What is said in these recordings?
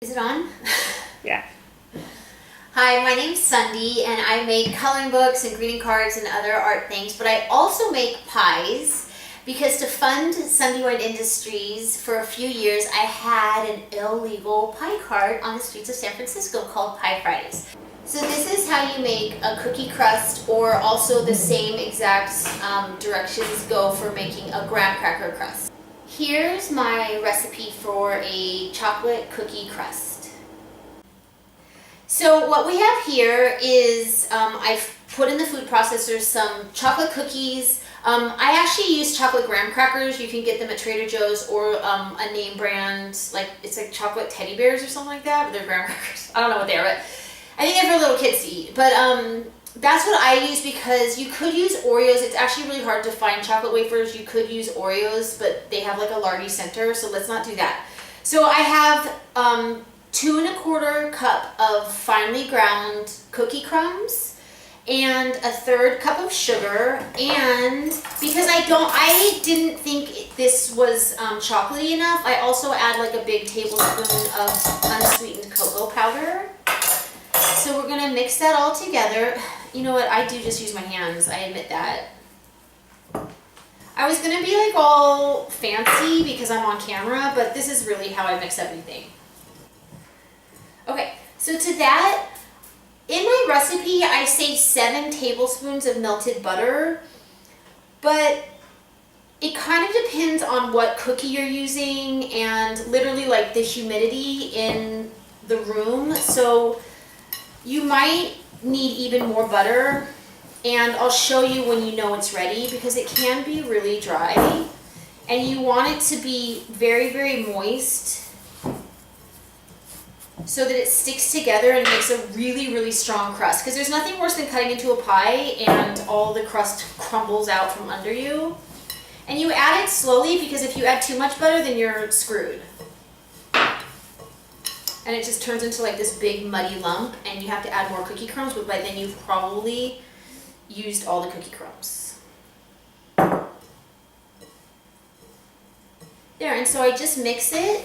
Is it on? Yeah. Hi, my name's Sunde, and I make coloring books and greeting cards and other art things, but I also make pies because to fund Sunde White Industries for a few years, I had an illegal pie cart on the streets of San Francisco called Pie Fridays. So this is how you make a cookie crust, or also the same exact directions go for making a graham cracker crust. Here's my recipe for a chocolate cookie crust. So what we have here is I've put in the food processor some chocolate cookies. I actually use chocolate graham crackers. You can get them at Trader Joe's or a name brand, like it's like chocolate teddy bears or something like that, but they're graham crackers. I don't know what they are, but I think they're for little kids to eat. But that's what I use because you could use Oreos. It's actually really hard to find chocolate wafers. You could use Oreos, but they have like a lardy center, so let's not do that. So I have 2 1/4 cup of finely ground cookie crumbs and a 1/3 cup of sugar. And because I didn't think this was chocolatey enough, I also add like a big tablespoon of unsweetened cocoa powder. So we're gonna mix that all together. You know what, I do just use my hands, I admit that. I was gonna be like all fancy because I'm on camera, but this is really how I mix everything. Okay, so to that, in my recipe, I say 7 tablespoons of melted butter, but it kind of depends on what cookie you're using and literally like the humidity in the room. So you might need even more butter, and I'll show you when you know it's ready because it can be really dry and you want it to be very, very moist so that it sticks together and makes a really, really strong crust. Because there's nothing worse than cutting into a pie and all the crust crumbles out from under you. And you add it slowly because if you add too much butter, then you're screwed. And it just turns into like this big muddy lump and you have to add more cookie crumbs, but by then you've probably used all the cookie crumbs. There, and so I just mix it.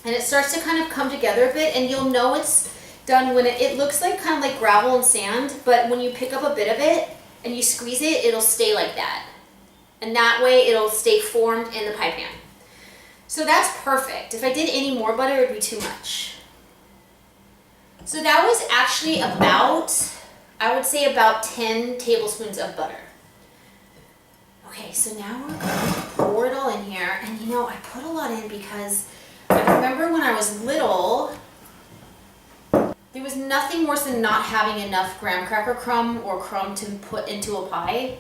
And it starts to kind of come together a bit, and you'll know it's done when it looks like kind of like gravel and sand, but when you pick up a bit of it and you squeeze it, it'll stay like that. And that way it'll stay formed in the pie pan. So that's perfect. If I did any more butter, it would be too much. So that was actually about, I would say about 10 tablespoons of butter. Okay, so now we're going to pour it all in here. And you know, I put a lot in because I remember when I was little, there was nothing worse than not having enough graham cracker crumb or crumb to put into a pie,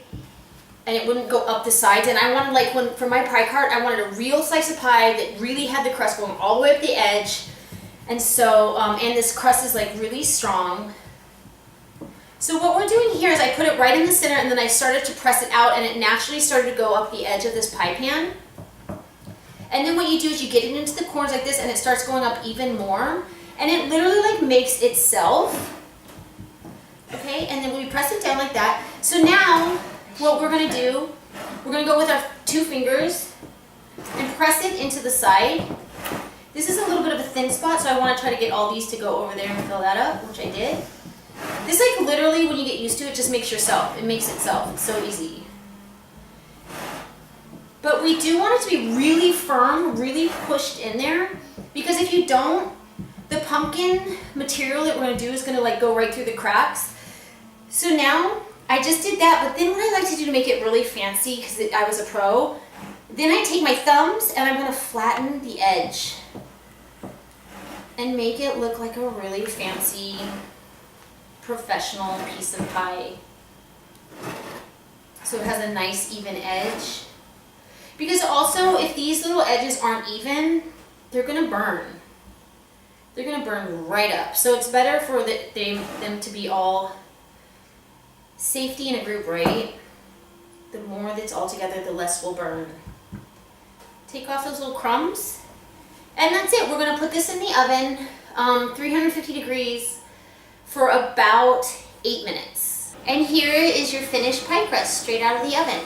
and it wouldn't go up the sides. And I wanted, like, for my pie cart, I wanted a real slice of pie that really had the crust going all the way up the edge. And so, and this crust is like really strong. So what we're doing here is I put it right in the center, and then I started to press it out, and it naturally started to go up the edge of this pie pan. And then what you do is you get it into the corners like this, and it starts going up even more. And it literally like makes itself. Okay, and then we press it down like that. So now what we're gonna do, we're gonna go with our 2 fingers and press it into the side. This is a little bit of a thin spot, so I wanna try to get all these to go over there and fill that up, which I did. This, like, literally when you get used to it, just makes itself. It's so easy. But we do want it to be really firm, really pushed in there, because if you don't, the pumpkin material that we're gonna do is gonna like go right through the cracks. So now, I just did that, but then what I like to do to make it really fancy, because I was a pro, then I take my thumbs and I'm gonna flatten the edge and make it look like a really fancy, professional piece of pie. So it has a nice even edge. Because also, if these little edges aren't even, they're gonna burn. They're gonna burn right up. So it's better for them to be all safety in a group, right? The more that's all together, the less will burn. Take off those little crumbs. And that's it. We're gonna put this in the oven, 350 degrees, for about 8 minutes. And here is your finished pie crust straight out of the oven.